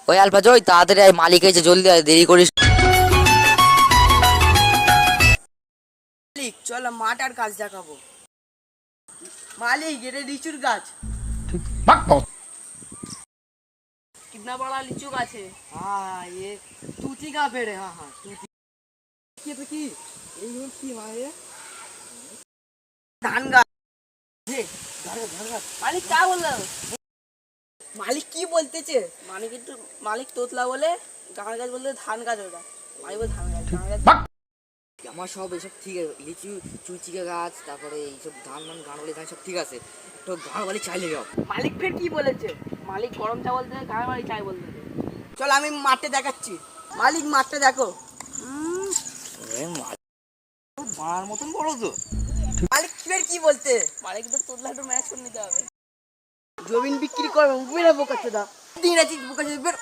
ওই আলফা জয় তাড়াতাড়ি আয়, মালিক এসে জলদি আয়, দেরি করিস। মালিক চল মাঠ আর গাছ দেখাবো। मालिक ये लिचुर गाछ कितना बड़ा लीचू गाछ है? हाँ ये तूती का पेड़ है। हाँ हाँ तूती ये तो की ये धान गाछ ये मालिक क्या बोल रहे हो? मालिक की बोलते चे मालिक तोतला बोले गाँव गाछ बोलते धान गाछ ওটা মালিক বলে ধান গাছ। আমার সব এসব ঠিক আছে, লিচু চুচিকা গাছ, তারপরে এইসব ধান গাঁড়ালি ধান সব ঠিক আছে, একটু গাঁড়ালি চাইলে যাও। মালিক ফের কি বলেছে? মালিক গরম চা বলতে গাঁয়ের বাড়ি চাই বলতে। চল আমি মাঠে দেখাচ্ছি। মালিক মাঠটা দেখো। মার মতন বড় তো। মালিক ফের কি বলতে? মালিক তো তোতলা একটু ম্যানেজ করে নিতে হবে। জমিন বিক্রি করবো বেরো বোকা চোদা দিন আছি বোকা চোদা বের